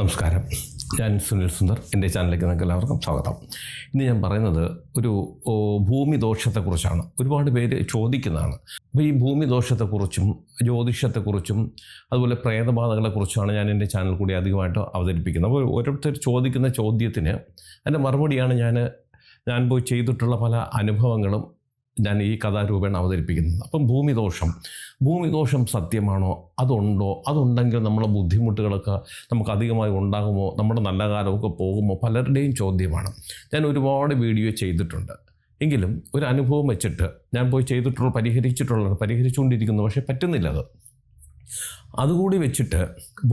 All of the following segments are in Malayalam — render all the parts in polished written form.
നമസ്കാരം, ഞാൻ സുനിൽ സുന്ദർ. എൻ്റെ ചാനലിലേക്ക് നിങ്ങൾക്ക് എല്ലാവർക്കും സ്വാഗതം. ഇന്ന് ഞാൻ പറയുന്നത് ഒരു ഭൂമി ദോഷത്തെക്കുറിച്ചാണ്. ഒരുപാട് പേര് ചോദിക്കുന്നതാണ്. അപ്പോൾ ഈ ഭൂമി ദോഷത്തെക്കുറിച്ചും ജ്യോതിഷത്തെക്കുറിച്ചും അതുപോലെ പ്രേതബാധകളെക്കുറിച്ചാണ് ഞാൻ എൻ്റെ ചാനൽ കൂടി അധികമായിട്ട് അവതരിപ്പിക്കുന്നത്. അപ്പോൾ ഓരോരുത്തർ ചോദിക്കുന്ന ചോദ്യത്തിന് അതിൻ്റെ മറുപടിയാണ് ഞാൻ പോയി ചെയ്തിട്ടുള്ള പല അനുഭവങ്ങളും ഞാൻ ഈ കഥാരൂപേണ അവതരിപ്പിക്കുന്നത്. അപ്പം ഭൂമിദോഷം സത്യമാണോ? അതുണ്ടോ? അതുണ്ടെങ്കിൽ നമ്മളെ ബുദ്ധിമുട്ടുകളൊക്കെ നമുക്ക് അധികമായി ഉണ്ടാകുമോ? നമ്മുടെ നല്ല കാലമൊക്കെ പോകുമോ? പലരുടെയും ചോദ്യമാണ്. ഞാൻ ഒരുപാട് വീഡിയോ ചെയ്തിട്ടുണ്ട്. എങ്കിലും ഒരു അനുഭവം വെച്ചിട്ട് ഞാൻ പോയി പരിഹരിച്ചുകൊണ്ടിരിക്കുന്നു. പക്ഷേ പറ്റുന്നില്ല. അതുകൂടി വെച്ചിട്ട്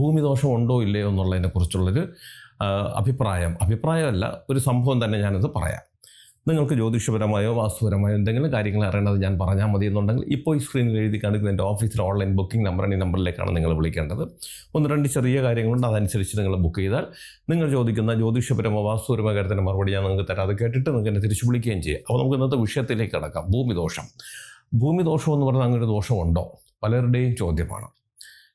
ഭൂമിദോഷം ഉണ്ടോ ഇല്ലയോ എന്നുള്ളതിനെക്കുറിച്ചുള്ളൊരു അഭിപ്രായമല്ല, ഒരു സംഭവം തന്നെ ഞാനത് പറയാം. നിങ്ങൾക്ക് ജ്യോതിഷപരമായോ വാസ്തുപരമായോ എന്തെങ്കിലും കാര്യങ്ങൾ അറിയണത് ഞാൻ പറഞ്ഞാൽ മതി എന്നുണ്ടെങ്കിൽ ഇപ്പോൾ ഈ സ്ക്രീനിൽ എഴുതി കാണിക്കുന്ന എൻ്റെ ഓഫീസിലെ ഓൺലൈൻ ബുക്കിംഗ് നമ്പറാണ്. ഈ നമ്പറിലേക്കാണ് നിങ്ങൾ വിളിക്കേണ്ടത്. 1-2 ചെറിയ കാര്യങ്ങളുണ്ട്, അതനുസരിച്ച് നിങ്ങൾ ബുക്ക് ചെയ്താൽ നിങ്ങൾ ചോദിക്കുന്ന ജ്യോതിഷപരമോ വാസ്തുപരമോ കാര്യത്തിൻ്റെ മറുപടി ഞാൻ നിങ്ങൾക്ക് തരാം. അത് കേട്ടിട്ട് നിങ്ങൾക്ക് എന്നെ തിരിച്ചു വിളിക്കുകയും ചെയ്യാം. അപ്പോൾ നമുക്ക് ഇന്നത്തെ വിഷയത്തിലേക്ക് കടക്കാം. ഭൂമിദോഷം എന്ന് പറഞ്ഞാൽ അങ്ങനെ ഒരു ദോഷമുണ്ടോ? പലരുടെയും ചോദ്യമാണ്.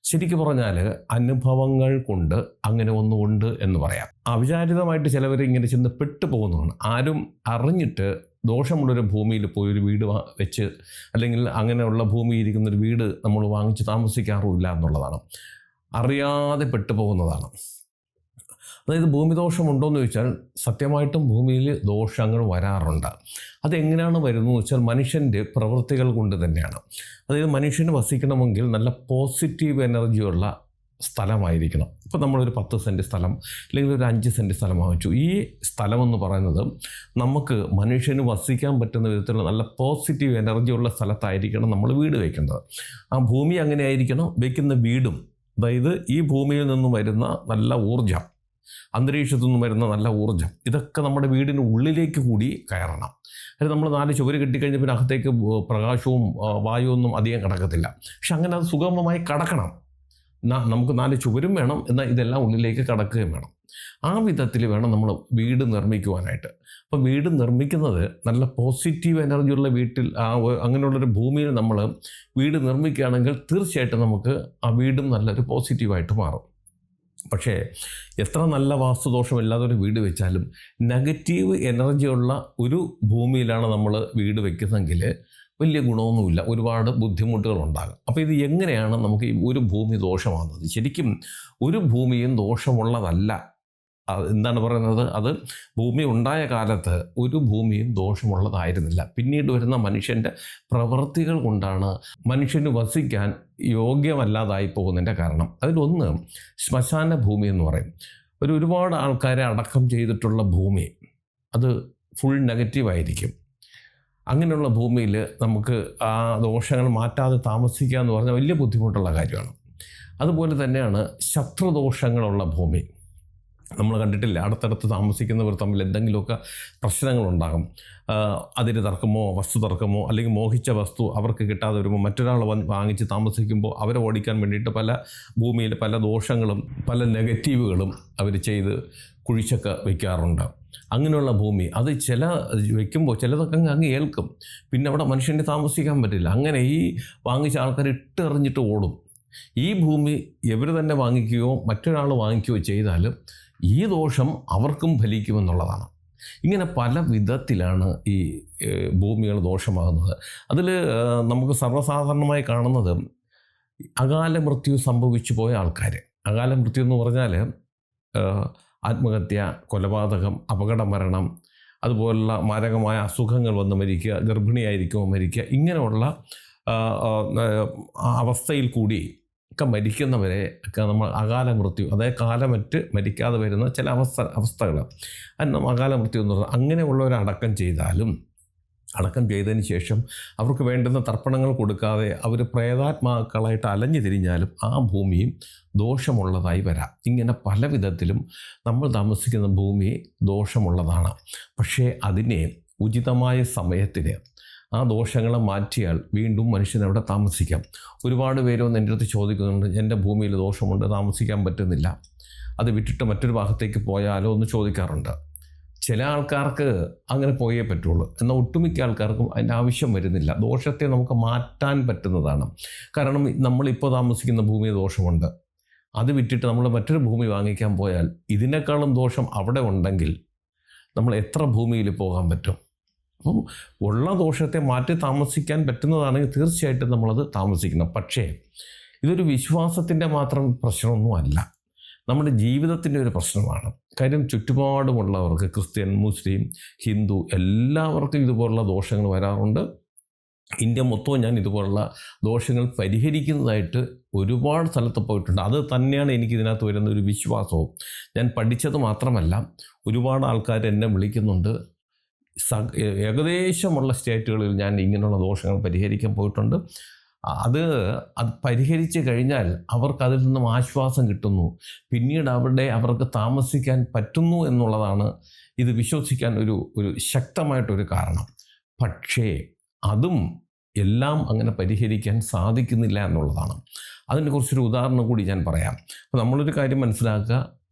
ശരിക്കും പറഞ്ഞാൽ അനുഭവങ്ങൾ കൊണ്ട് അങ്ങനെ ഒന്നുകൊണ്ട് എന്ന് പറയാം. അവിചാരിതമായിട്ട് ചിലവർ ഇങ്ങനെ ചെന്ന് പെട്ടുപോകുന്നതാണ്. ആരും അറിഞ്ഞിട്ട് ദോഷമുള്ളൊരു ഭൂമിയിൽ പോയി ഒരു വീട് വെച്ച്, അല്ലെങ്കിൽ അങ്ങനെയുള്ള ഭൂമിയിൽ ഇരിക്കുന്നൊരു വീട് നമ്മൾ വാങ്ങിച്ച് താമസിക്കാറുമില്ല എന്നുള്ളതാണ്. അറിയാതെ പെട്ടുപോകുന്നതാണ്. അതായത് ഭൂമിദോഷമുണ്ടോയെന്ന് ചോദിച്ചാൽ സത്യമായിട്ടും ഭൂമിയിൽ ദോഷങ്ങൾ വരാറുണ്ട്. അതെങ്ങനെയാണ് വരുന്നതെന്ന് വെച്ചാൽ മനുഷ്യൻ്റെ പ്രവൃത്തികൾ കൊണ്ട് തന്നെയാണ്. അതായത് മനുഷ്യന് വസിക്കണമെങ്കിൽ നല്ല പോസിറ്റീവ് എനർജിയുള്ള സ്ഥലമായിരിക്കണം. ഇപ്പോൾ നമ്മളൊരു 10 സെൻറ്റ് സ്ഥലം അല്ലെങ്കിൽ ഒരു 5 സെൻറ്റ് സ്ഥലം വാങ്ങിച്ചു. ഈ സ്ഥലമെന്ന് പറയുന്നത് നമുക്ക് മനുഷ്യന് വസിക്കാൻ പറ്റുന്ന വിധത്തിലുള്ള നല്ല പോസിറ്റീവ് എനർജിയുള്ള സ്ഥലത്തായിരിക്കണം നമ്മൾ വീട് വയ്ക്കേണ്ടത്. ആ ഭൂമി അങ്ങനെ ആയിരിക്കണം. വയ്ക്കുന്ന വീടും, അതായത് ഈ ഭൂമിയിൽ നിന്നും വരുന്ന നല്ല ഊർജ്ജം, അന്തരീക്ഷത്തു നിന്നും വരുന്ന നല്ല ഊർജ്ജം, ഇതൊക്കെ നമ്മുടെ വീടിന് ഉള്ളിലേക്ക് കൂടി കയറണം. അതായത് നമ്മൾ 4 ചുവര് കെട്ടിക്കഴിഞ്ഞാൽ പിന്നെ അകത്തേക്ക് പ്രകാശവും വായുവൊന്നും അധികം കിടക്കത്തില്ല. പക്ഷെ അങ്ങനെ അത് സുഗമമായി കടക്കണം. നമുക്ക് 4 ചുവരും വേണം, എന്നാൽ ഇതെല്ലാം ഉള്ളിലേക്ക് കടക്കുകയും വേണം. ആ വിധത്തിൽ വേണം നമ്മൾ വീട് നിർമ്മിക്കുവാനായിട്ട്. അപ്പം വീട് നിർമ്മിക്കുന്നത് നല്ല പോസിറ്റീവ് എനർജിയുള്ള വീട്ടിൽ, അങ്ങനെയുള്ളൊരു ഭൂമിയിൽ നമ്മൾ വീട് നിർമ്മിക്കുകയാണെങ്കിൽ തീർച്ചയായിട്ടും നമുക്ക് ആ വീടും നല്ലൊരു പോസിറ്റീവായിട്ട് മാറും. പക്ഷേ എത്ര നല്ല വാസ്തുദോഷമില്ലാതെ ഒരു വീട് വെച്ചാലും നെഗറ്റീവ് എനർജിയുള്ള ഒരു ഭൂമിയിലാണ് നമ്മൾ വീട് വയ്ക്കുന്നതെങ്കിൽ വലിയ ഗുണമൊന്നുമില്ല, ഒരുപാട് ബുദ്ധിമുട്ടുകളുണ്ടാകും. അപ്പോൾ ഇത് എങ്ങനെയാണ് നമുക്ക് ഈ ഒരു ഭൂമി ദോഷമാകുന്നത്? ശരിക്കും ഒരു ഭൂമിയും ദോഷമുള്ളതല്ല. എന്താണ് പറയുന്നത്? അത് ഭൂമി ഉണ്ടായ കാലത്ത് ഒരു ഭൂമിയും ദോഷമുള്ളതായിരുന്നില്ല. പിന്നീട് വരുന്ന മനുഷ്യൻ്റെ പ്രവൃത്തികൾ കൊണ്ടാണ് മനുഷ്യന് വസിക്കാൻ യോഗ്യമല്ലാതായി പോകുന്നതിൻ്റെ കാരണം. അതിലൊന്ന് ശ്മശാന ഭൂമി എന്ന് പറയും. ഒരുപാട് ആൾക്കാരെ അടക്കം ചെയ്തിട്ടുള്ള ഭൂമി, അത് ഫുൾ നെഗറ്റീവായിരിക്കും. അങ്ങനെയുള്ള ഭൂമിയിൽ നമുക്ക് ആ ദോഷങ്ങൾ മാറ്റാതെ താമസിക്കുക എന്ന് പറഞ്ഞാൽ വലിയ ബുദ്ധിമുട്ടുള്ള കാര്യമാണ്. അതുപോലെ തന്നെയാണ് ശത്രുദോഷങ്ങളുള്ള ഭൂമി. നമ്മൾ കണ്ടിട്ടില്ല, അടുത്തടുത്ത് താമസിക്കുന്നവർ തമ്മിൽ എന്തെങ്കിലുമൊക്കെ പ്രശ്നങ്ങളുണ്ടാകും. അതിന് തർക്കമോ വസ്തു തർക്കമോ, അല്ലെങ്കിൽ മോഹിച്ച വസ്തു അവർക്ക് കിട്ടാതെ വരുമ്പോൾ മറ്റൊരാൾ വാങ്ങിച്ച് താമസിക്കുമ്പോൾ അവരെ ഓടിക്കാൻ വേണ്ടിയിട്ട് ഭൂമിയിൽ പല ദോഷങ്ങളും പല നെഗറ്റീവുകളും അവർ ചെയ്ത് കുഴിച്ചൊക്കെ വയ്ക്കാറുണ്ട്. അങ്ങനെയുള്ള ഭൂമി അത് വയ്ക്കുമ്പോൾ ചിലതൊക്കെ അങ്ങ് ഏൽക്കും. പിന്നെ അവിടെ മനുഷ്യന് താമസിക്കാൻ പറ്റില്ല. അങ്ങനെ ഈ വാങ്ങിച്ച ആൾക്കാർ ഇട്ടെറിഞ്ഞിട്ട് ഓടും. ഈ ഭൂമി ഇവർ തന്നെ വാങ്ങിക്കുകയോ മറ്റൊരാൾ വാങ്ങിക്കുകയോ ചെയ്താൽ ഈ ദോഷം അവർക്കും ഫലിക്കുമെന്നുള്ളതാണ്. ഇങ്ങനെ പല വിധത്തിലാണ് ഈ ഭൂമികൾ ദോഷമാകുന്നത്. അതിൽ നമുക്ക് സർവ്വസാധാരണമായി കാണുന്നത് അകാല മൃത്യു സംഭവിച്ചു പോയ ആൾക്കാർ. അകാല മൃത്യു എന്ന് പറഞ്ഞാൽ ആത്മഹത്യ, കൊലപാതകം, അപകടമരണം, അതുപോലുള്ള മാരകമായ അസുഖങ്ങൾ വന്ന് മരിക്കുക, ഗർഭിണിയായിരിക്കുമ്പോൾ മരിക്കുക, ഇങ്ങനെയുള്ള അവസ്ഥയിൽ കൂടി ഒക്കെ മരിക്കുന്നവരെ ഒക്കെ നമ്മൾ അകാല മൃത്യു, അതായത് കാലമറ്റ് മരിക്കാതെ വരുന്ന ചില അവസ്ഥകൾ അത് അകാല മൃത്യു എന്ന് പറഞ്ഞാൽ അങ്ങനെയുള്ളവരെ അടക്കം ചെയ്തതിന് ശേഷം അവർക്ക് വേണ്ടുന്ന തർപ്പണങ്ങൾ കൊടുക്കാതെ അവർ പ്രേതാത്മാക്കളായിട്ട് അലഞ്ഞു തിരിഞ്ഞാലും ആ ഭൂമിയും ദോഷമുള്ളതായി വരാം. ഇങ്ങനെ പല വിധത്തിലും നമ്മൾ താമസിക്കുന്ന ഭൂമി ദോഷമുള്ളതാണ്. പക്ഷേ അതിനെ ഉചിതമായ സമയത്തിന് ആ ദോഷങ്ങളെ മാറ്റിയാൽ വീണ്ടും മനുഷ്യനവിടെ താമസിക്കാം. ഒരുപാട് പേര് വന്ന് എൻ്റെ അടുത്ത് ചോദിക്കുന്നുണ്ട്, എൻ്റെ ഭൂമിയിൽ ദോഷമുണ്ട്, താമസിക്കാൻ പറ്റുന്നില്ല, അത് വിട്ടിട്ട് മറ്റൊരു ഭാഗത്തേക്ക് പോയാലോ എന്ന് ചോദിക്കാറുണ്ട്. ചില ആൾക്കാർക്ക് അങ്ങനെ പോയേ പറ്റുള്ളൂ, എന്നാൽ ഒട്ടുമിക്ക ആൾക്കാർക്കും അതിൻ്റെ ആവശ്യം വരുന്നില്ല. ദോഷത്തെ നമുക്ക് മാറ്റാൻ പറ്റുന്നതാണ്. കാരണം നമ്മളിപ്പോൾ താമസിക്കുന്ന ഭൂമിയിൽ ദോഷമുണ്ട്, അത് വിറ്റിട്ട് നമ്മൾ മറ്റൊരു ഭൂമി വാങ്ങിക്കാൻ പോയാൽ ഇതിനേക്കാളും ദോഷം അവിടെ ഉണ്ടെങ്കിൽ നമ്മൾ എത്ര ഭൂമിയിൽ പോകാൻ പറ്റും? അപ്പം ഉള്ള ദോഷത്തെ മാറ്റി താമസിക്കാൻ പറ്റുന്നതാണെങ്കിൽ തീർച്ചയായിട്ടും നമ്മളത് താമസിക്കണം. പക്ഷേ ഇതൊരു വിശ്വാസത്തിൻ്റെ മാത്രം പ്രശ്നമൊന്നുമല്ല, നമ്മുടെ ജീവിതത്തിൻ്റെ ഒരു പ്രശ്നമാണ്. കാര്യം ചുറ്റുപാടുമുള്ളവർക്ക്, ക്രിസ്ത്യൻ, മുസ്ലിം, ഹിന്ദു, എല്ലാവർക്കും ഇതുപോലുള്ള ദോഷങ്ങൾ വരാറുണ്ട്. ഇന്ത്യ മൊത്തവും ഞാൻ ഇതുപോലുള്ള ദോഷങ്ങൾ പരിഹരിക്കുന്നതായിട്ട് ഒരുപാട് സ്ഥലത്ത് പോയിട്ടുണ്ട്. അത് തന്നെയാണ് എനിക്കിതിനകത്ത് വരുന്ന ഒരു വിശ്വാസവും. ഞാൻ പഠിച്ചത് മാത്രമല്ല, ഒരുപാട് ആൾക്കാർ എന്നെ വിളിക്കുന്നുണ്ട്. ഏകദേശമുള്ള സ്റ്റേറ്റുകളിൽ ഞാൻ ഇങ്ങനെയുള്ള ദോഷങ്ങൾ പരിഹരിക്കാൻ പോയിട്ടുണ്ട്. അത് പരിഹരിച്ച് കഴിഞ്ഞാൽ അവർക്ക് അതിൽ നിന്നും ആശ്വാസം കിട്ടുന്നു. പിന്നീട് അവർക്ക് താമസിക്കാൻ പറ്റുന്നു എന്നുള്ളതാണ് ഇത് വിശ്വസിക്കാൻ ഒരു ശക്തമായിട്ടൊരു കാരണം. പക്ഷേ അതും എല്ലാം അങ്ങനെ പരിഹരിക്കാൻ സാധിക്കുന്നില്ല എന്നുള്ളതാണ്. അതിനെക്കുറിച്ചൊരു ഉദാഹരണം കൂടി ഞാൻ പറയാം. അപ്പോൾ നമ്മളൊരു കാര്യം മനസ്സിലാക്കുക,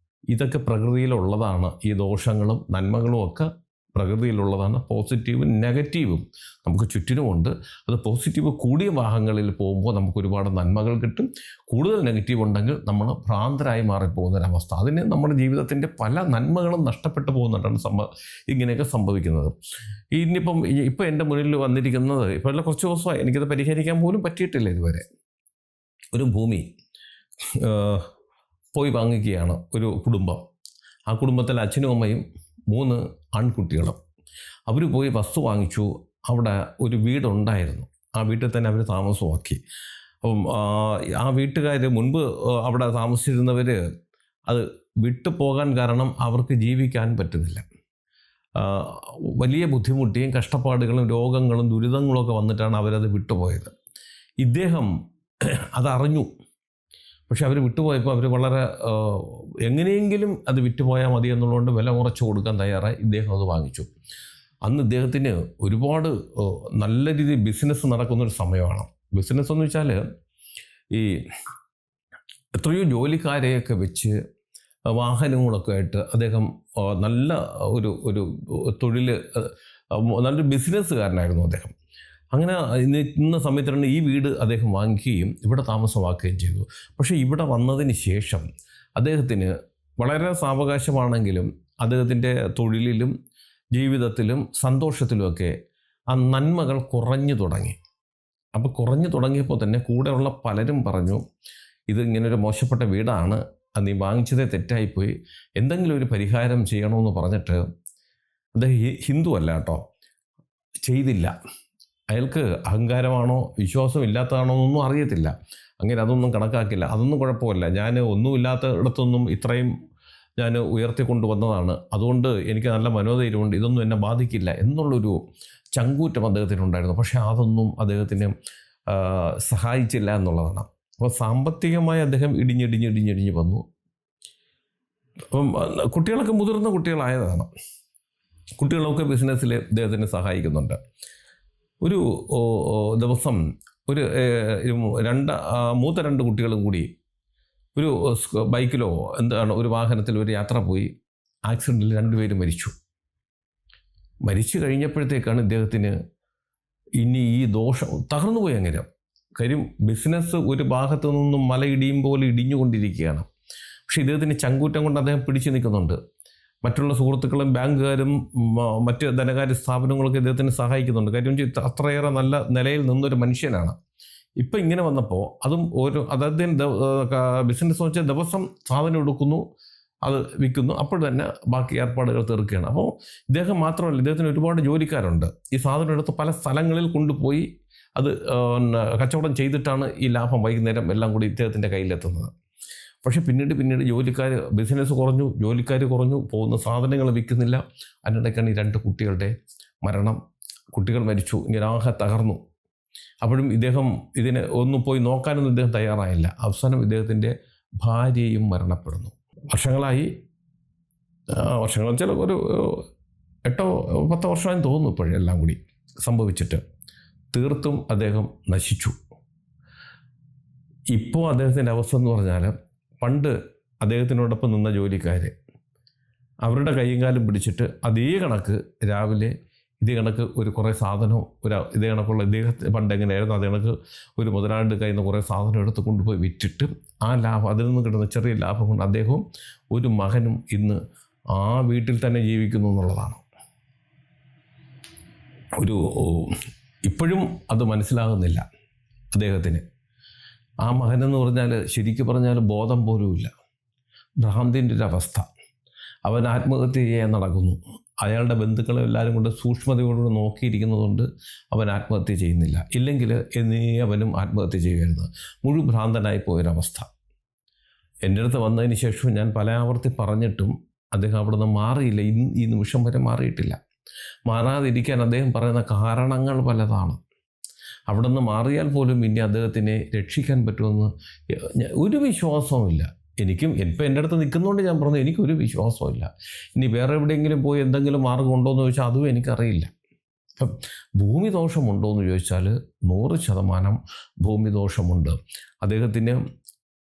ഇതൊക്കെ പ്രകൃതിയിലുള്ളതാണ്. ഈ ദോഷങ്ങളും നന്മകളും ഒക്കെ പ്രകൃതിയിലുള്ളതാണ്. പോസിറ്റീവും നെഗറ്റീവും നമുക്ക് ചുറ്റിനുമുണ്ട്. അത് പോസിറ്റീവ് കൂടിയ ഭാഗങ്ങളിൽ പോകുമ്പോൾ നമുക്ക് ഒരുപാട് നന്മകൾ കിട്ടും. കൂടുതൽ നെഗറ്റീവ് ഉണ്ടെങ്കിൽ നമ്മൾ ഭ്രാന്തരായി മാറിപ്പോകുന്നൊരവസ്ഥ. അതിന് നമ്മുടെ ജീവിതത്തിൻ്റെ പല നന്മകളും നഷ്ടപ്പെട്ടു പോകുന്നുണ്ടാണ് ഇങ്ങനെയൊക്കെ സംഭവിക്കുന്നത്. ഇപ്പം എൻ്റെ മുന്നിൽ വന്നിരിക്കുന്നത്, ഇപ്പോൾ കുറച്ച് ദിവസമായി എനിക്കത് പരിഹരിക്കാൻ പോലും പറ്റിയിട്ടില്ല ഇതുവരെ. ഒരു ഭൂമി പോയി വാങ്ങിക്കുകയാണ് ഒരു കുടുംബം. ആ കുടുംബത്തിൽ അച്ഛനും അമ്മയും 3 ആൺകുട്ടികളും. അവർ പോയി വസ്തു വാങ്ങിച്ചു. അവിടെ ഒരു വീടുണ്ടായിരുന്നു. ആ വീട്ടിൽ തന്നെ അവർ താമസമാക്കി. അപ്പം ആ വീട്ടുകാർ മുൻപ് അവിടെ താമസിച്ചിരുന്നവർ അത് വിട്ടു പോകാൻ കാരണം അവർക്ക് ജീവിക്കാൻ പറ്റുന്നില്ല. വലിയ ബുദ്ധിമുട്ടിയും കഷ്ടപ്പാടുകളും രോഗങ്ങളും ദുരിതങ്ങളൊക്കെ വന്നിട്ടാണ് അവരത് വിട്ടുപോയത്. ഇദ്ദേഹം അതറിഞ്ഞു. പക്ഷെ അവർ വിട്ടുപോയപ്പോൾ അവർ വളരെ എങ്ങനെയെങ്കിലും അത് വിറ്റുപോയാൽ മതി എന്നുള്ളതുകൊണ്ട് വില കുറച്ച് കൊടുക്കാൻ തയ്യാറായി. ഇദ്ദേഹം അത് വാങ്ങിച്ചു. അന്ന് ഇദ്ദേഹത്തിന് ഒരുപാട് നല്ല രീതിയിൽ ബിസിനസ് നടക്കുന്നൊരു സമയമാണ്. ബിസിനസ് എന്ന് വെച്ചാൽ ഈ എത്രയോ ജോലിക്കാരെയൊക്കെ വെച്ച് വാഹനങ്ങളൊക്കെ ആയിട്ട് അദ്ദേഹം നല്ല ഒരു തൊഴിൽ, നല്ലൊരു ബിസിനസ്സുകാരനായിരുന്നു അദ്ദേഹം. അങ്ങനെ ഇന്ന സമയത്താണ് ഈ വീട് അദ്ദേഹം വാങ്ങിക്കുകയും ഇവിടെ താമസമാക്കുകയും ചെയ്തു. പക്ഷേ ഇവിടെ വന്നതിന് ശേഷം അദ്ദേഹത്തിന് വളരെ സാവകാശമാണെങ്കിലും അദ്ദേഹത്തിൻ്റെ തൊഴിലിലും ജീവിതത്തിലും സന്തോഷത്തിലുമൊക്കെ ആ നന്മകൾ കുറഞ്ഞു തുടങ്ങി. അപ്പോൾ കുറഞ്ഞു തുടങ്ങിയപ്പോൾ തന്നെ കൂടെയുള്ള പലരും പറഞ്ഞു, ഇത് ഇങ്ങനൊരു മോശപ്പെട്ട വീടാണ്, അത് നീ വാങ്ങിച്ചതേ തെറ്റായിപ്പോയി, എന്തെങ്കിലും ഒരു പരിഹാരം ചെയ്യണമെന്ന് പറഞ്ഞിട്ട് അദ്ദേഹം ഹിന്ദു അല്ല കേട്ടോ, ചെയ്തില്ല. അയാൾക്ക് അഹങ്കാരമാണോ വിശ്വാസം ഇല്ലാത്തതാണോ എന്നൊന്നും അറിയത്തില്ല. അങ്ങനെ അതൊന്നും കണക്കാക്കില്ല. അതൊന്നും കുഴപ്പമില്ല, ഞാൻ ഒന്നുമില്ലാത്ത ഇടത്തൊന്നും ഇത്രയും ഞാൻ ഉയർത്തിക്കൊണ്ടുവന്നതാണ്, അതുകൊണ്ട് എനിക്ക് നല്ല മനോധൈര്യമുണ്ട്, ഇതൊന്നും എന്നെ ബാധിക്കില്ല എന്നുള്ളൊരു ചങ്കൂറ്റം അദ്ദേഹത്തിനുണ്ടായിരുന്നു. പക്ഷേ അതൊന്നും അദ്ദേഹത്തിന് സഹായിച്ചില്ല എന്നുള്ളതാണ്. അപ്പോൾ സാമ്പത്തികമായി അദ്ദേഹം ഇടിഞ്ഞിടിഞ്ഞ് വന്നു. അപ്പം കുട്ടികളൊക്കെ മുതിർന്ന കുട്ടികളായതാണ്. കുട്ടികളൊക്കെ ബിസിനസ്സിൽ അദ്ദേഹത്തിനെ സഹായിക്കുന്നുണ്ട്. ഒരു ദിവസം മൂത്ത 2 കുട്ടികളും കൂടി ഒരു ബൈക്കിലോ ഒരു വാഹനത്തിൽ ഒരു യാത്ര പോയി. ആക്സിഡൻറ്റിൽ 2 പേരും മരിച്ചു കഴിഞ്ഞപ്പോഴത്തേക്കാണ് ഇദ്ദേഹത്തിന് ഇനി ഈ ദോഷം തകർന്നുപോയി. അങ്ങനെ കാര്യം ബിസിനസ് ഒരു ഭാഗത്തു നിന്നും മലയിടിയും പോലെ ഇടിഞ്ഞുകൊണ്ടിരിക്കുകയാണ്. പക്ഷേ ഇദ്ദേഹത്തിന് ചങ്കൂറ്റം കൊണ്ട് അദ്ദേഹം പിടിച്ചു നിൽക്കുന്നുണ്ട്. മറ്റുള്ള സുഹൃത്തുക്കളും ബാങ്കുകാരും മറ്റ് ധനകാര്യ സ്ഥാപനങ്ങളൊക്കെ ഇദ്ദേഹത്തിന് സഹായിക്കുന്നുണ്ട്. കാര്യം അത്രയേറെ നല്ല നിലയിൽ നിന്നൊരു മനുഷ്യനാണ്. ഇപ്പം ഇങ്ങനെ വന്നപ്പോൾ അതും അദ്ദേഹത്തിന് ബിസിനസ് വെച്ചാൽ ദിവസം സാധനം എടുക്കുന്നു, അത് വിൽക്കുന്നു, അപ്പോൾ തന്നെ ബാക്കി ഏർപ്പാടുകൾ തീർക്കുകയാണ്. അപ്പോൾ ഇദ്ദേഹം മാത്രമല്ല, ഇദ്ദേഹത്തിന് ഒരുപാട് ജോലിക്കാരുണ്ട്. ഈ സാധനം എടുത്ത് പല സ്ഥലങ്ങളിൽ കൊണ്ടുപോയി അത് കച്ചവടം ചെയ്തിട്ടാണ് ഈ ലാഭം വൈകുന്നേരം എല്ലാം കൂടി ഇദ്ദേഹത്തിൻ്റെ കയ്യിലെത്തുന്നത്. പക്ഷേ പിന്നീട് ബിസിനസ് കുറഞ്ഞു, ജോലിക്കാർ കുറഞ്ഞു, പോകുന്ന സാധനങ്ങൾ വിൽക്കുന്നില്ല. അതിനിടയ്ക്കാണ് ഈ 2 കുട്ടികളുടെ മരണം. കുട്ടികൾ മരിച്ചു, ഇങ്ങനെ തകർന്നു. അപ്പോഴും ഇദ്ദേഹം ഇതിനെ ഒന്നും പോയി നോക്കാനൊന്നും ഇദ്ദേഹം തയ്യാറായില്ല. അവസാനം ഇദ്ദേഹത്തിൻ്റെ ഭാര്യയും മരണപ്പെടുന്നു. വർഷങ്ങളായി, ചില ഒരു 8-10 വർഷമായി തോന്നുന്നു ഇപ്പോഴെല്ലാം കൂടി സംഭവിച്ചിട്ട്. തീർത്തും അദ്ദേഹം നശിച്ചു. ഇപ്പോൾ അദ്ദേഹത്തിൻ്റെ അവസ്ഥ എന്ന് പറഞ്ഞാൽ, പണ്ട് അദ്ദേഹത്തിനോടൊപ്പം നിന്ന ജോലിക്കാർ അവരുടെ കൈയും കാലും പിടിച്ചിട്ട് അതേ കണക്ക് രാവിലെ ഇതേ കണക്ക് ഒരു കുറേ സാധനവും ഇതേ കണക്കുള്ള ഇദ്ദേഹത്തിന് പണ്ട് എങ്ങനെയായിരുന്നു അതേ കണക്ക് ഒരു മുതലാളിയുടെ കയ്യിൽ നിന്ന് കുറേ സാധനം എടുത്ത് കൊണ്ടുപോയി വിറ്റിട്ട് ആ ലാഭം അതിൽ നിന്ന് കിട്ടുന്ന ചെറിയ ലാഭം കൊണ്ട് അദ്ദേഹവും ഒരു മകനും ഇന്ന് ആ വീട്ടിൽ തന്നെ ജീവിക്കുന്നു എന്നുള്ളതാണ്. ഇപ്പോഴും അത് മനസ്സിലാകുന്നില്ല അദ്ദേഹത്തിന്. ആ മകനെന്ന് പറഞ്ഞാൽ ശരിക്കും പറഞ്ഞാൽ ബോധം പോലുമില്ല, ഭ്രാന്തിൻ്റെ ഒരു അവസ്ഥ. അവൻ ആത്മഹത്യ ചെയ്യാൻ നടക്കുന്നു. അയാളുടെ ബന്ധുക്കളെ എല്ലാവരും കൊണ്ട് സൂക്ഷ്മതയോടുകൂടി നോക്കിയിരിക്കുന്നതുകൊണ്ട് അവൻ ആത്മഹത്യ ചെയ്യുന്നില്ല. ഇല്ലെങ്കിൽ എന്നേ അവനും ആത്മഹത്യ ചെയ്യുമായിരുന്നു. ഭ്രാന്തനായി പോയൊരവസ്ഥ. എൻ്റെ അടുത്ത് വന്നതിന് ശേഷം ഞാൻ പല ആവർത്തി പറഞ്ഞിട്ടും അദ്ദേഹം അവിടെ നിന്ന് മാറിയില്ല. ഈ നിമിഷം വരെ മാറിയിട്ടില്ല. മാറാതിരിക്കാൻ അദ്ദേഹം പറയുന്ന കാരണങ്ങൾ പലതാണ്. അവിടെ നിന്ന് മാറിയാൽ പോലും ഇനി അദ്ദേഹത്തിനെ രക്ഷിക്കാൻ പറ്റുമെന്ന് ഒരു വിശ്വാസവുമില്ല. ഇപ്പം എൻ്റെ അടുത്ത് നിൽക്കുന്നതുകൊണ്ട് ഞാൻ പറഞ്ഞു, എനിക്കൊരു വിശ്വാസമില്ല. ഇനി വേറെ എവിടെയെങ്കിലും പോയി എന്തെങ്കിലും മാർഗം ഉണ്ടോ എന്ന് ചോദിച്ചാൽ അതും എനിക്കറിയില്ല. ഇപ്പം ഭൂമി ദോഷമുണ്ടോ എന്ന് ചോദിച്ചാൽ 100% ഭൂമി ദോഷമുണ്ട്. അദ്ദേഹത്തിന്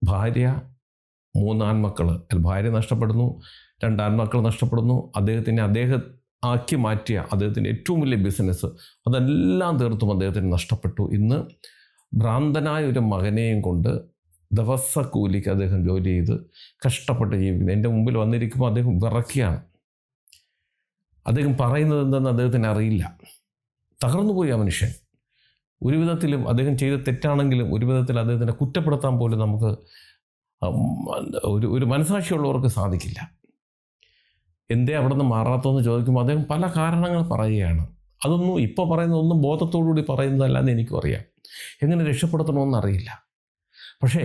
ഭാര്യ, 3 ആൺമക്കൾ, ഭാര്യ നഷ്ടപ്പെടുന്നു, 2 ആൺമക്കൾ നഷ്ടപ്പെടുന്നു. അദ്ദേഹം ആക്കി മാറ്റിയ അദ്ദേഹത്തിൻ്റെ ഏറ്റവും വലിയ ബിസിനസ് അതെല്ലാം തീർത്തും അദ്ദേഹത്തിന് നഷ്ടപ്പെട്ടു. ഇന്ന് ഭ്രാന്തനായ ഒരു മകനെയും കൊണ്ട് ദിവസക്കൂലിക്ക് അദ്ദേഹം ജോലി ചെയ്ത് കഷ്ടപ്പെട്ട് ജീവിക്കുന്നു. എൻ്റെ മുമ്പിൽ വന്നിരിക്കുമ്പോൾ അദ്ദേഹം വിറക്കുകയാണ്. അദ്ദേഹം പറയുന്നത് എന്തെന്ന് അദ്ദേഹത്തിന് അറിയില്ല. തകർന്നുപോയി ആ മനുഷ്യൻ. ഒരു വിധത്തിലും അദ്ദേഹം ചെയ്ത തെറ്റാണെങ്കിലും ഒരു വിധത്തിൽ അദ്ദേഹത്തിനെ കുറ്റപ്പെടുത്താൻ പോലും നമുക്ക് ഒരു മനസാക്ഷിയുള്ളവർക്ക് സാധിക്കില്ല. എന്തേ അവിടെ നിന്ന് മാറാത്തതെന്ന് ചോദിക്കുമ്പോൾ അദ്ദേഹം പല കാരണങ്ങൾ പറയുകയാണ്. അതൊന്നും ഇപ്പോൾ പറയുന്നതൊന്നും ബോധത്തോടുകൂടി പറയുന്നതല്ലാന്ന് എനിക്കും അറിയാം. എങ്ങനെ രക്ഷപ്പെടുത്തണമെന്നറിയില്ല. പക്ഷേ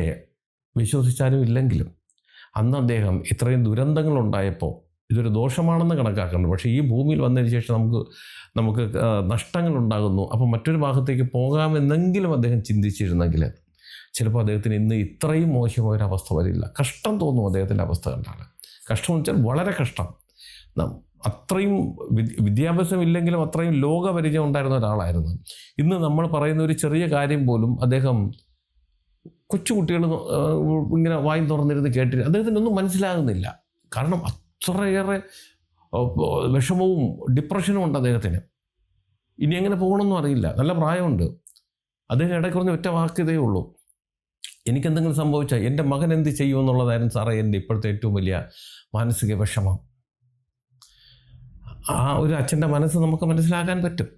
വിശ്വസിച്ചാലും ഇല്ലെങ്കിലും അന്ന് അദ്ദേഹം ഇത്രയും ദുരന്തങ്ങളുണ്ടായപ്പോൾ ഇതൊരു ദോഷമാണെന്ന് കണക്കാക്കുന്നുണ്ട്. പക്ഷേ ഈ ഭൂമിയിൽ വന്നതിന് ശേഷം നമുക്ക് നഷ്ടങ്ങളുണ്ടാകുന്നു. അപ്പോൾ മറ്റൊരു ഭാഗത്തേക്ക് പോകാമെന്നെങ്കിലും അദ്ദേഹം ചിന്തിച്ചിരുന്നെങ്കിൽ ചിലപ്പോൾ അദ്ദേഹത്തിന് ഇന്ന് ഇത്രയും മോശമായൊരവസ്ഥ വരില്ല. കഷ്ടം തോന്നും അദ്ദേഹത്തിൻ്റെ അവസ്ഥ കണ്ടാൽ. കഷ്ടം എന്ന് വെച്ചാൽ വളരെ കഷ്ടം. അത്രയും വിദ്യാഭ്യാസം ഇല്ലെങ്കിലും അത്രയും ലോകപരിചയം ഉണ്ടായിരുന്ന ഒരാളായിരുന്നു. ഇന്ന് നമ്മൾ പറയുന്ന ഒരു ചെറിയ കാര്യം പോലും അദ്ദേഹം കൊച്ചുകുട്ടികൾ ഇങ്ങനെ വായി തുറന്നിരുന്ന് കേട്ടിട്ട് അദ്ദേഹത്തിനൊന്നും മനസ്സിലാകുന്നില്ല. കാരണം അത്രയേറെ വിഷമവും ഡിപ്രഷനും ഉണ്ട് അദ്ദേഹത്തിന്. ഇനി എങ്ങനെ പോകണമെന്നും അറിയില്ല. നല്ല പ്രായമുണ്ട്. അദ്ദേഹം ഇടയ്ക്കുറഞ്ഞ ഒറ്റ വാക്കിയതേ ഉള്ളൂ, എനിക്കെന്തെങ്കിലും സംഭവിച്ചാൽ എൻ്റെ മകൻ എന്ത് ചെയ്യുമെന്നുള്ളതായിരുന്നു സാറേ എൻ്റെ ഇപ്പോഴത്തെ ഏറ്റവും വലിയ മാനസിക വിഷമം. ആ ഒരു അച്ഛൻ്റെ മനസ്സ് നമുക്ക് മനസ്സിലാക്കാൻ പറ്റും.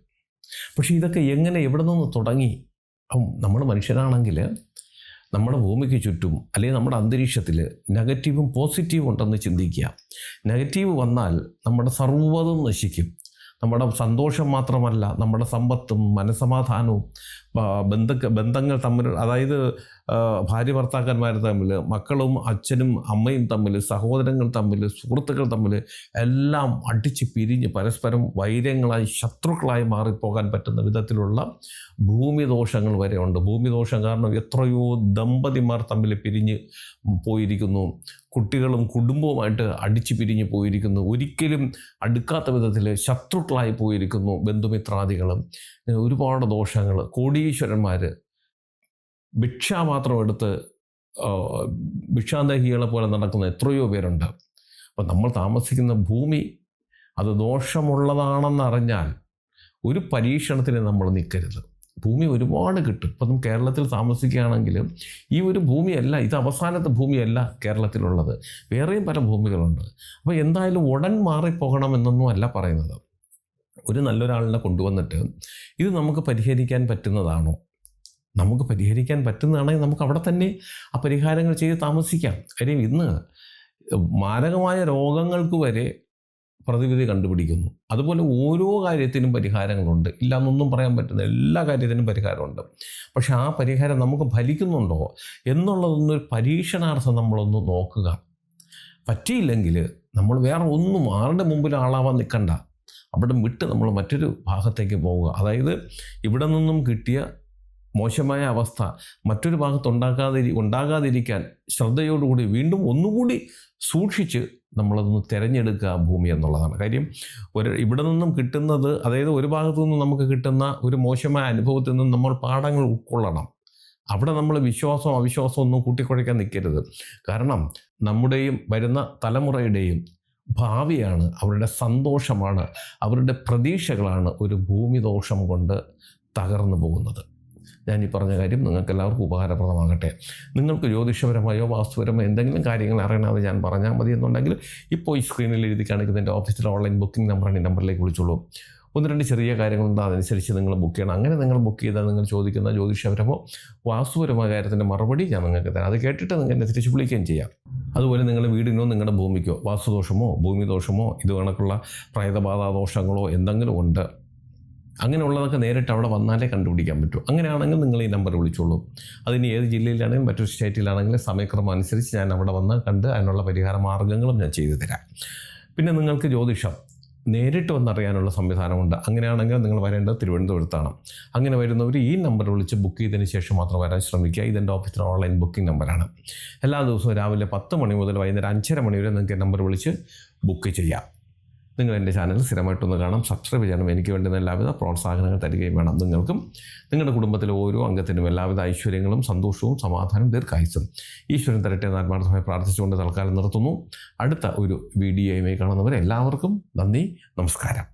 പക്ഷേ ഇതൊക്കെ എവിടെ നിന്ന് തുടങ്ങി? നമ്മൾ മനുഷ്യരാണെങ്കിൽ നമ്മുടെ ഭൂമിക്ക് ചുറ്റും അല്ലെങ്കിൽ നമ്മുടെ അന്തരീക്ഷത്തിൽ നെഗറ്റീവും പോസിറ്റീവും ഉണ്ടെന്ന് ചിന്തിക്കുക. നെഗറ്റീവ് വന്നാൽ നമ്മുടെ സർവ്വതും നശിക്കും. നമ്മുടെ സന്തോഷം മാത്രമല്ല, നമ്മുടെ സമ്പത്തും മനസ്സമാധാനവും ബന്ധങ്ങൾ തമ്മിൽ, അതായത് ഭാര്യ ഭർത്താക്കന്മാർ തമ്മിൽ, മക്കളും അച്ഛനും അമ്മയും തമ്മിൽ, സഹോദരങ്ങൾ തമ്മിൽ, സുഹൃത്തുക്കൾ തമ്മിൽ എല്ലാം അടിച്ച് പിരിഞ്ഞ് പരസ്പരം വൈരങ്ങളായി ശത്രുക്കളായി മാറിപ്പോകാൻ പറ്റുന്ന വിധത്തിലുള്ള ഭൂമിദോഷങ്ങൾ വരെ ഉണ്ട്. ഭൂമിദോഷം കാരണം എത്രയോ ദമ്പതിമാർ തമ്മിൽ പിരിഞ്ഞ് പോയിരിക്കുന്നു. കുട്ടികളും കുടുംബവുമായിട്ട് അടിച്ചു പിരിഞ്ഞ് പോയിരിക്കുന്നു. ഒരിക്കലും അടുക്കാത്ത വിധത്തിൽ ശത്രുക്കളായി പോയിരിക്കുന്നു ബന്ധുമിത്രാദികളും. ഒരുപാട് ദോഷങ്ങൾ. കോടീശ്വരന്മാർ ഭിക്ഷാപാത്രം എടുത്ത് ഭിക്ഷാന്തഹികളെ പോലെ നടക്കുന്ന എത്രയോ പേരുണ്ട്. അപ്പം നമ്മൾ താമസിക്കുന്ന ഭൂമി അത് ദോഷമുള്ളതാണെന്നറിഞ്ഞാൽ ഒരു പരീക്ഷണത്തിന് നമ്മൾ നിൽക്കരുത്. ഭൂമി ഒരുപാട് കിട്ടും. ഇപ്പം കേരളത്തിൽ താമസിക്കുകയാണെങ്കിൽ ഈ ഒരു ഭൂമിയല്ല, ഇത് അവസാനത്തെ ഭൂമിയല്ല കേരളത്തിലുള്ളത്, വേറെയും പല ഭൂമികളുണ്ട്. അപ്പോൾ എന്തായാലും ഉടൻ മാറിപ്പോകണമെന്നൊന്നും അല്ല പറയുന്നത്. ഒരു നല്ലൊരാളിനെ കൊണ്ടുവന്നിട്ട് ഇത് നമുക്ക് പരിഹരിക്കാൻ പറ്റുന്നതാണോ? നമുക്ക് പരിഹരിക്കാൻ പറ്റുന്നതാണെങ്കിൽ നമുക്ക് അവിടെ തന്നെ ആ പരിഹാരങ്ങൾ ചെയ്ത് താമസിക്കാം. കാര്യം ഇന്ന് മാരകമായ രോഗങ്ങൾക്ക് വരെ പ്രതിവിധി കണ്ടുപിടിക്കുന്നു. അതുപോലെ ഓരോ കാര്യത്തിനും പരിഹാരങ്ങളുണ്ട്. ഇല്ല എന്നൊന്നും പറയാൻ പറ്റുന്ന എല്ലാ കാര്യത്തിനും പരിഹാരമുണ്ട്. പക്ഷെ ആ പരിഹാരം നമുക്ക് ഫലിക്കുന്നുണ്ടോ എന്നുള്ളതൊന്നൊരു പരീക്ഷണാർത്ഥം നമ്മളൊന്ന് നോക്കുക. പറ്റിയില്ലെങ്കിൽ നമ്മൾ വേറെ ഒന്നും ആരുടെ മുമ്പിൽ ആളാവാൻ നിൽക്കണ്ട. അവിടെ വിട്ട് നമ്മൾ മറ്റൊരു ഭാഗത്തേക്ക് പോവുക. അതായത് ഇവിടെ നിന്നും കിട്ടിയ മോശമായ അവസ്ഥ മറ്റൊരു ഭാഗത്ത് ഉണ്ടാകാതിരിക്കാൻ ശ്രദ്ധയോടുകൂടി വീണ്ടും ഒന്നുകൂടി സൂക്ഷിച്ച് നമ്മളതൊന്ന് തിരഞ്ഞെടുക്കുക ഭൂമി എന്നുള്ളതാണ് കാര്യം. ഇവിടെ നിന്നും കിട്ടുന്നത്, അതായത് ഒരു ഭാഗത്തു നിന്നും നമുക്ക് കിട്ടുന്ന ഒരു മോശമായ അനുഭവത്തിൽ നിന്നും നമ്മൾ പാഠങ്ങൾ ഉൾക്കൊള്ളണം. അവിടെ നമ്മൾ വിശ്വാസം അവിശ്വാസം ഒന്നും കൂട്ടിക്കുഴയ്ക്കാൻ നിൽക്കരുത്. കാരണം നമ്മുടെയും വരുന്ന തലമുറയുടെയും ഭാവിയാണ്, അവരുടെ സന്തോഷമാണ്, അവരുടെ പ്രതീക്ഷകളാണ് ഒരു ഭൂമിദോഷം കൊണ്ട് തകർന്നു പോകുന്നത്. ഞാൻ ഈ പറഞ്ഞ കാര്യം നിങ്ങൾക്ക് എല്ലാവർക്കും ഉപകാരപ്രദമാകട്ടെ. നിങ്ങൾക്ക് ജ്യോതിഷപരമായോ വാസ്തുപരമായോ എന്തെങ്കിലും കാര്യങ്ങൾ അറിയണമെന്ന് ഞാൻ പറഞ്ഞാൽ മതി എന്നുണ്ടെങ്കിൽ ഇപ്പോൾ ഈ സ്ക്രീനിൽ എഴുതി കാണിക്കുന്ന എൻ്റെ ഓഫീസിലെ ഓൺലൈൻ ബുക്കിംഗ് നമ്പറാണ്. ഈ നമ്പറിലേക്ക് വിളിച്ചോളൂ. 1-2 ചെറിയ കാര്യങ്ങളുണ്ട്, അതനുസരിച്ച് നിങ്ങൾ ബുക്ക് ചെയ്യണം. അങ്ങനെ നിങ്ങൾ ബുക്ക് ചെയ്താൽ നിങ്ങൾ ചോദിക്കുന്ന ജ്യോതിഷപരമോ വാസ്തുപരമായ കാര്യത്തിൻ്റെ മറുപടി ഞാൻ നിങ്ങൾക്ക് തരാം. അത് കേട്ടിട്ട് നിങ്ങൾ എന്നെ തിരിച്ച് വിളിക്കുകയും ചെയ്യാം. അതുപോലെ നിങ്ങളുടെ വീടിനോ നിങ്ങളുടെ ഭൂമിക്കോ വാസ്തുദോഷമോ ഭൂമിദോഷമോ ഇത് കണക്കുള്ള പ്രേതബാധ ദോഷങ്ങളോ എന്തെങ്കിലും ഉണ്ട്, അങ്ങനെയുള്ളതൊക്കെ നേരിട്ട് അവിടെ വന്നാലേ കണ്ടുപിടിക്കാൻ പറ്റൂ. അങ്ങനെയാണെങ്കിൽ നിങ്ങൾ ഈ നമ്പർ വിളിച്ചോളൂ. അതിന് ഏത് ജില്ലയിലാണെങ്കിലും മറ്റൊരു സ്റ്റേറ്റിലാണെങ്കിലും സമയക്രമം അനുസരിച്ച് ഞാൻ അവിടെ വന്ന് കണ്ട് അതിനുള്ള പരിഹാര മാർഗ്ഗങ്ങളും ഞാൻ ചെയ്തു തരാം. പിന്നെ നിങ്ങൾക്ക് ജ്യോതിഷം നേരിട്ട് വന്നറിയാനുള്ള സംവിധാനമുണ്ട്. അങ്ങനെയാണെങ്കിൽ നിങ്ങൾ വരേണ്ടത് തിരുവനന്തപുരത്താണ്. അങ്ങനെ വരുന്നവർ ഈ നമ്പർ വിളിച്ച് ബുക്ക് ചെയ്തതിന് ശേഷം മാത്രം വരാൻ ശ്രമിക്കുക. ഇതെൻ്റെ ഓഫീസിലെ ഓൺലൈൻ ബുക്കിംഗ് നമ്പറാണ്. എല്ലാ ദിവസവും രാവിലെ 10 മണി മുതൽ വൈകുന്നേരം 5:30 മണി വരെ നിങ്ങൾക്ക് നമ്പർ വിളിച്ച് ബുക്ക് ചെയ്യാം. നിങ്ങൾ എൻ്റെ ചാനൽ സ്ഥിരമായിട്ടൊന്ന് കാണാം, സബ്സ്ക്രൈബ് ചെയ്യണം. എനിക്ക് വേണ്ടുന്ന എല്ലാവിധ പ്രോത്സാഹനങ്ങൾ തരികയും വേണം. നിങ്ങൾക്കും നിങ്ങളുടെ കുടുംബത്തിലെ ഓരോ അംഗത്തിനും എല്ലാവിധ ഐശ്വര്യങ്ങളും സന്തോഷവും സമാധാനവും ദീർഘായുസ്സും ഈശ്വരൻ തരട്ടെ എന്ന് ആത്മാർത്ഥമായി പ്രാർത്ഥിച്ചുകൊണ്ട് തൽക്കാലം നിർത്തുന്നു. അടുത്ത ഒരു വീഡിയോയുമായി കാണുന്നവരെ എല്ലാവർക്കും നന്ദി, നമസ്കാരം.